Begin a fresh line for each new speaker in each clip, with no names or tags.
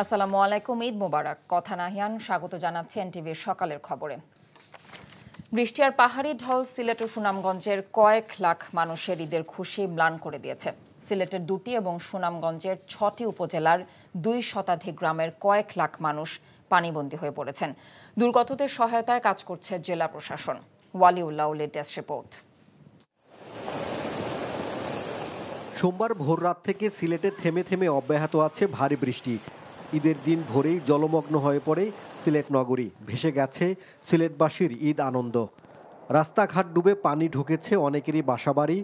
আসসালামু আলাইকুম, ঈদ মোবারক। কথা নাহিয়ান স্বাগত জানাচ্ছি এনটিভির সকালের খবরে। বৃষ্টি আর পাহাড়ি ঢল সিলেট ও সুনামগঞ্জের কয়েক লাখ মানুষের ঈদের খুশি ম্লান করে দিয়েছে। সিলেটের 2টি এবং সুনামগঞ্জের 6টি উপজেলার 2 শতাধিক গ্রামের কয়েক লাখ মানুষ পানিবন্দী হয়ে পড়েছেন। দুর্গতদের সহায়তায় কাজ করছে জেলা প্রশাসন। Waliullah latest report.
সোমবার ভোররাত থেকে সিলেটে থেমে থেমে অব্যাহত আছে ভারী বৃষ্টি। ঈদের দিন ভোরেই জলমগ্ন হয়ে পড়ে সিলেট নগরী। ভেসে গেছে সিলেটবাসীর ঈদ আনন্দ। রাস্তাঘাট ডুবে পানি ঢুকেছে অনেকেরই বাসাবাড়ি,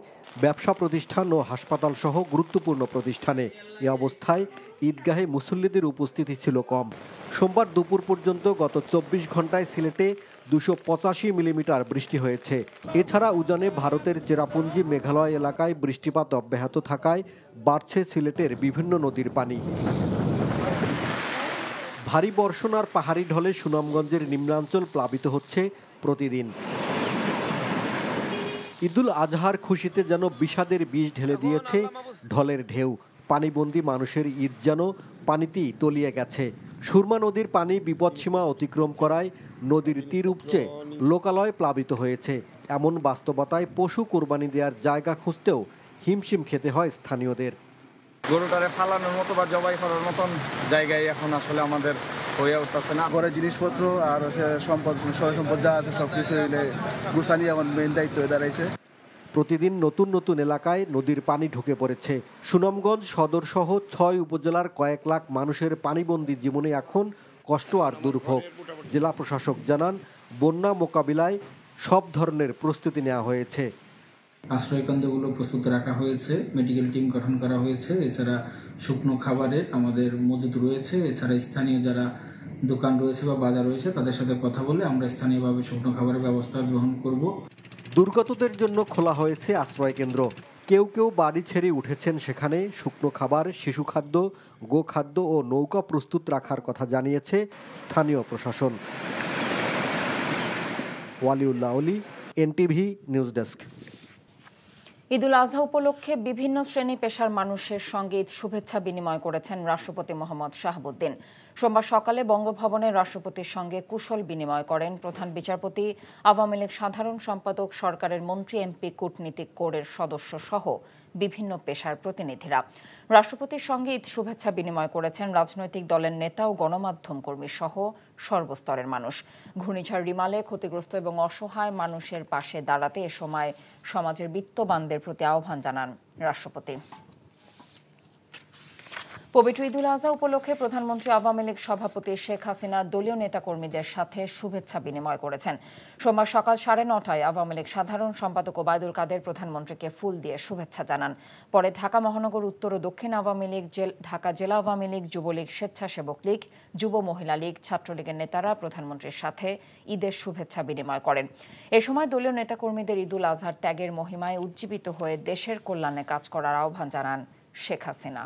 ব্যবসা প্রতিষ্ঠান ও হাসপাতাল সহ গুরুত্বপূর্ণ প্রতিষ্ঠানে। এ অবস্থায় ঈদগাহে মুসল্লিদের উপস্থিতি ছিল কম। সোমবার দুপুর পর্যন্ত গত 24 ঘন্টায় সিলেটে 285 মিলিমিটার বৃষ্টি হয়েছে। এছাড়া উজানে ভারতের চেরাপুঞ্জি মেঘালয় এলাকায় বৃষ্টিপাত অব্যাহত থাকায় বাড়ছে সিলেটের বিভিন্ন নদীর পানি। ভারী বর্ষণ আর পাহাড়ি ঢলে সুনামগঞ্জের নিম্নাঞ্চল প্লাবিত হচ্ছে প্রতিদিন। ঈদুল আজহার খুশিতে যেন বিষাদের বিষ ঢেলে দিয়েছে ঢলের ঢেউ। পানিবন্দী মানুষের ঈদ যেন পানিতেই তলিয়ে গেছে। সুরমা নদীর পানি বিপদসীমা অতিক্রম করায় নদীর তীর উপচে লোকালয় প্লাবিত হয়েছে। এমন বাস্তবতায় পশু কোরবানি দেওয়ার জায়গা খুঁজতেও হিমশিম খেতে হয় স্থানীয়দের।
গরুটারে ফালানোর মতো বা জবাই করার মতন জায়গায় এখন আসলে আমাদের হয়ে উঠতেছে না।
ঘরের জিনিসপত্র আর সম্পদ যা আছে সবকিছু গুছানি আমার মেইন দায়িত্ব হয়ে দাঁড়াইছে।
প্রতিদিন নতুন নতুন এলাকায় নদীর পানি ঢুকে পড়েছে। সুনামগঞ্জ সদর সহ 6 উপজেলার কয়েক লাখ মানুষের পানিবন্দী জীবনে এখন কষ্ট আর দুর্ভোগ। জেলা প্রশাসক জানান, বন্যা মোকাবিলায় সব ধরনের প্রস্তুতি নেওয়া হয়েছে।
আশ্রয়কেন্দ্রগুলো প্রস্তুত রাখা হয়েছে, মেডিকেল টিম গঠন করা হয়েছে। এছাড়া শুকনো খাবারের আমাদের মজুদ রয়েছে। এছাড়া স্থানীয় যারা দোকান রয়েছে বা বাজার রয়েছে তাদের সাথে কথা বলে আমরা স্থানীয়ভাবে শুকনো খাবারের ব্যবস্থা গ্রহণ করব।
দুর্গতদের জন্য খোলা হয়েছে আশ্রয় কেন্দ্র। কেউ কেউ বাড়ি ছেড়ে উঠেছেন সেখানে। শুকনো খাবার, শিশু খাদ্য, গোখাদ্য ও নৌকা প্রস্তুত রাখার কথা জানিয়েছে স্থানীয় প্রশাসন। ওয়ালিউল্লাহ অলি, এনটিভি নিউজ ডেস্ক।
ঈদুল আজহা উপলক্ষে বিভিন্ন শ্রেণী পেশার মানুষের সঙ্গে ঈদ শুভেচ্ছা বিনিময় করেছেন রাষ্ট্রপতি মোহাম্মদ শাহাবুদ্দিন। সোমবার সকালে বঙ্গভবনে রাষ্ট্রপতির সঙ্গে কুশল বিনিময় করেন প্রধান বিচারপতি, আওয়ামী লীগ সাধারণ সম্পাদক, সরকারের মন্ত্রী, এমপি, কূটনীতিক কোরের সদস্য সহ বিভিন্ন পেশার প্রতিনিধিরা। রাষ্ট্রপতির সঙ্গে ঈদ শুভেচ্ছা বিনিময় করেছেন রাজনৈতিক দলের নেতা ও গণমাধ্যম কর্মী সহ সর্বস্তরের মানুষ। ঘূর্ণিঝড় রিমালে ক্ষতিগ্রস্ত এবং অসহায় মানুষের পাশে দাঁড়াতে এ সময় সমাজের বিত্তবানদের প্রতি আহ্বান জানান রাষ্ট্রপতি। পবিত্র ঈদুল আজহা উপলক্ষে প্রধানমন্ত্রী, আওয়ামী লীগ সভাপতি শেখ হাসিনা দলীয় নেতাকর্মীদের সাথে শুভেচ্ছা বিনিময় করেছেন। সোমবার সকাল 9:30টায় আওয়ামী লীগ সাধারণ সম্পাদক ওবায়দুল কাদের প্রধানমন্ত্রীকে ফুল দিয়ে শুভেচ্ছা জানান। পরে ঢাকা মহানগর উত্তর ও দক্ষিণ আওয়ামী লীগ, ঢাকা জেলা আওয়ামী লীগ, যুবলীগ, স্বেচ্ছাসেবক লীগ, যুব মহিলা লীগ, ছাত্রলীগের নেতারা প্রধানমন্ত্রীর সাথে ঈদের শুভেচ্ছা বিনিময় করেন। এ সময় দলীয় নেতাকর্মীদের ঈদুল আজহার ত্যাগের মহিমায় উজ্জীবিত হয়ে দেশের কল্যাণে কাজ করার আহ্বান জানান শেখ হাসিনা।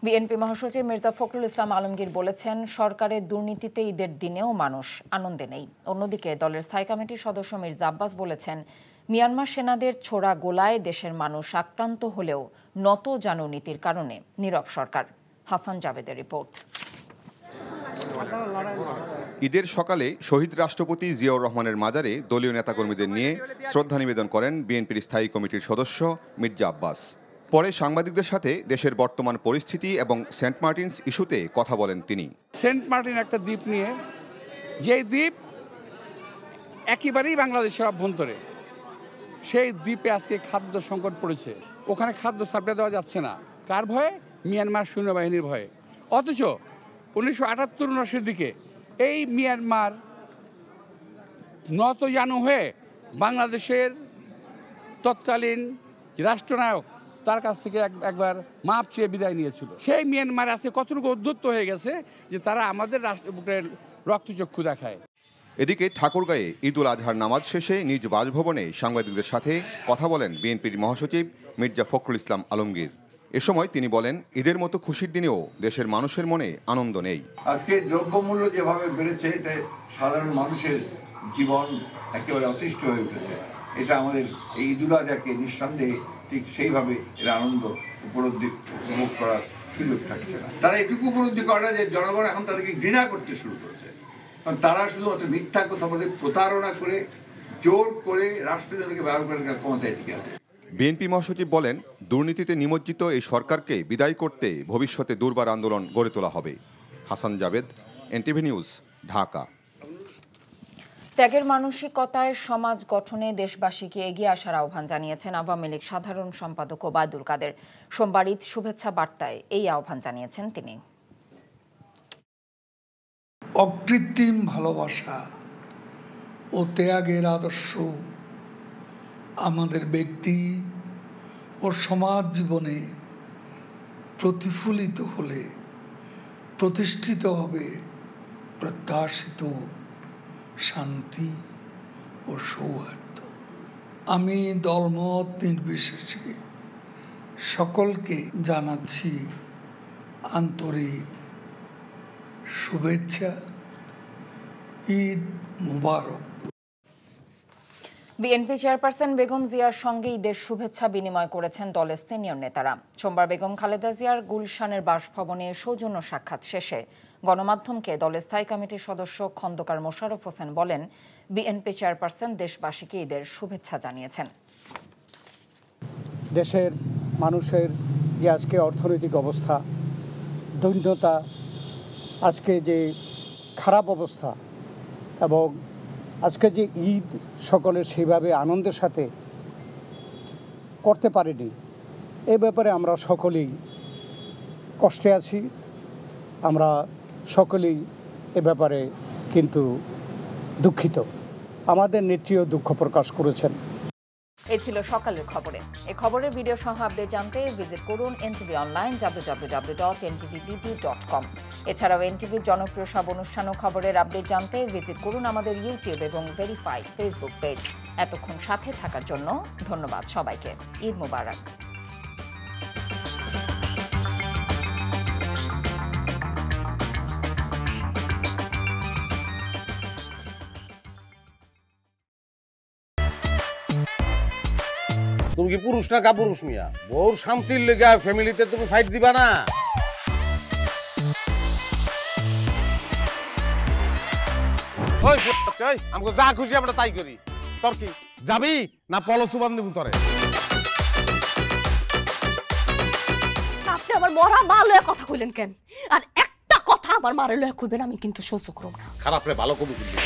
বিএনপি মহাসচিব মির্জা ফখরুল ইসলাম আলমগীর বলেছেন, সরকারের দুর্নীতিতে ঈদের দিনেও মানুষ আনন্দে নেই। অন্যদিকে দলের স্থায়ী কমিটির সদস্য মির্জা আব্বাস বলেছেন, মিয়ানমার সেনাদের ছোড়া গোলায় দেশের মানুষ আক্রান্ত হলেও নত জানু নীতির কারণে নীরব সরকার। হাসান জাবেদের রিপোর্ট।
ঈদের সকালে শহীদ রাষ্ট্রপতি জিয়াউর রহমানের মাজারে দলীয় নেতাকর্মীদের নিয়ে শ্রদ্ধা নিবেদন করেন বিএনপির স্থায়ী কমিটির সদস্য মির্জা আব্বাস। পরে সাংবাদিকদের সাথে দেশের বর্তমান পরিস্থিতি এবং সেন্ট মার্টিনস ইস্যুতে কথা বলেন তিনি।
সেন্ট মার্টিন একটা দ্বীপ নিয়ে, যেই দ্বীপ একেবারেই বাংলাদেশের অভ্যন্তরে, সেই দ্বীপে আজকে খাদ্য সংকট পড়েছে। ওখানে খাদ্য সাপ্লাই দেওয়া যাচ্ছে না। কার ভয়ে? মিয়ানমার সৈন্যবাহিনীর ভয়ে। অথচ 1978-79 দিকে এই মিয়ানমার নত জানু হয়ে বাংলাদেশের তৎকালীন রাষ্ট্রনায়ক তার কাছ থেকে একবার মাপ চেয়ে বিদায় নিয়েছিল। সেই মিয়ানমার আজকে কতটুকু উদ্ধত্ত হয়ে গেছে যে তারা আমাদের রাষ্ট্রের রক্তচক্ষু দেখায়।
এদিকে ঠাকুরগাঁয়ে ঈদুল আজহার নামাজ শেষে নিজ বাসভবনে সাংবাদিকদের সাথে কথা বলেন বিএনপির মহাসচিব মির্জা ফখরুল ইসলাম আলমগীর। এ সময় তিনি বলেন, ঈদের মতো খুশির দিনেও দেশের মানুষের মনে আনন্দ নেই।
আজকে দ্রব্যমূল্য যেভাবে বেড়েছে এতে সাধারণ মানুষের জীবন একেবারে অতিষ্ঠ হয়ে উঠেছে। এটা আমাদের এই ঈদুল আজহাকে নিঃসন্দেহে ঠিক সেইভাবে এর আনন্দ উপলব্ধি উপভোগ করার সুযোগ থাকছে না। তারা এটুকু উপলব্ধি করে না যে জনগণ এখন তাদেরকে ঘৃণা করতে শুরু করেছে, কারণ তারা শুধুমাত্র মিথ্যা কথা বলে, প্রতারণা করে, জোর করে রাষ্ট্রযন্ত্রকে ব্যবহার করে ক্ষমতায় টিকে আছে।
বিএনপি মহাসচিব বলেন, দুর্নীতিতে নিমজ্জিত এই সরকারকে বিদায় করতে ভবিষ্যতে দুর্বার আন্দোলন গড়ে তোলা হবে। Hasan Javed, NTV news, Dhaka.
ত্যাগের মানসিকতায় সমাজ গঠনে দেশবাসীকে এগিয়ে আসার আহ্বান জানিয়েছেন আওয়ামী লীগ সাধারণ সম্পাদক ওবায়দুল কাদের। সোমবার ঈদ শুভেচ্ছা বার্তায় এই আহ্বান জানিয়েছেন তিনি।
অকৃত্রিম ভালোবাসা ও ত্যাগের আদর্শ আমাদের ব্যক্তি ও সমাজ জীবনে প্রতিফলিত হলে প্রতিষ্ঠিত হবে প্রত্যাশিত শান্তি ও সৌহার্দ্য। আমি দলমত নির্বিশেষে সকলকে জানাচ্ছি আন্তরিক শুভেচ্ছা। ঈদ মুবারক।
বিএনপি চেয়ারপারসন বেগম জিয়ার সঙ্গে ঈদের শুভেচ্ছা বিনিময় করেছেন দলের সিনিয়র নেতারা। সোমবার বেগম খালেদা জিয়ার গুলশানের বাসভবনে সৌজন্য সাক্ষাৎ শেষে গণমাধ্যমকে দলের স্থায়ী কমিটির সদস্য খন্দকার মোশাররফ হোসেন বলেন, বিএনপি চেয়ারপারসন দেশবাসীকে ঈদের শুভেচ্ছা জানিয়েছেন।
দেশের মানুষের যে আজকে অর্থনৈতিক অবস্থা, দৈন্যতা, আজকে যে খারাপ অবস্থা এবং আজকে যে ঈদ সকলের সেইভাবে আনন্দের সাথে করতে পারেনি, এ ব্যাপারে আমরা সকলেই কষ্টে আছি। আমরা সকলেই এ ব্যাপারে কিন্তু দুঃখিত। আমাদের নেত্রীও দুঃখ প্রকাশ করেছেন।
এই ছিল সকালের খবরে। এই খবরের ভিডিও সহ আপডেট জানতে ভিজিট করুন এনটিভি অনলাইন www.ntvbb.com। এছাড়াও এনটিভির জনপ্রিয় সব অনুষ্ঠান ও খবরের আপডেট জানতে ভিজিট করুন আমাদের ইউটিউব এবং ভেরিফাইড ফেসবুক পেজ। এতক্ষণ সাথে থাকার জন্য ধন্যবাদ সবাইকে। ঈদ মুবারক।
তুমি কি পুরুষ না কাপুরুষ মিয়া? বউর শান্তির লেগে ফ্যামিলিতে তুমি ফাইট দিবা না? আমাকে যা খুশি আমরা তাই করি। তোর কি যাবি না পলসু বান্ধব তরে?
আপনি আমার মরা মা লয়ে কথা কইলেন কেন? আর একটা কথা আমার মারে লয়ে কইবেন আমি কিন্তু সহ্য করব না।
খারাপ রে ভালো কবি কিন্তু।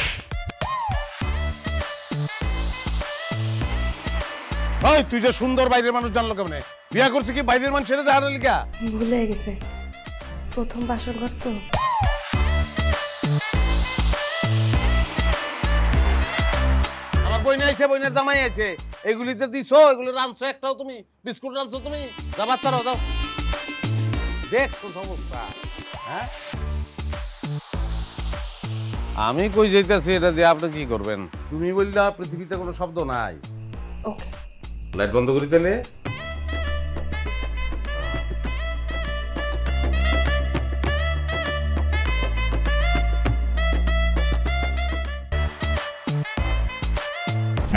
ওই তুই যে সুন্দর বাইরের মানুষ জানলো কেমনে? বিয়া করছিস কি বাইরের মানুষ ছেড়ে দেওয়ার লিগা?
ভুলে গেছে, প্রথম বাসর ঘর তো।
আমার বই আইছে, বইনের জামাই আছে, এগুলি যে দিছো এগুলি রানছো একটাও তুমি? বিস্কুট রানছো তুমি? যা বাচ্চারাও যাও। দেখছো সমস্যা? হ্যাঁ আমি কই যাইতেছি এটা দিয়ে আপনি কি করবেন? তুমি বললা পৃথিবীতে কোনো শব্দ নাই।
ওকে,
লাইট বন্ধ করি তাহলে।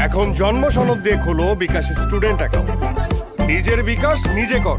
এখন জন্ম সনদ দিয়ে খোলো বিকাশ স্টুডেন্ট অ্যাকাউন্ট। নিজের বিকাশ নিজে কর।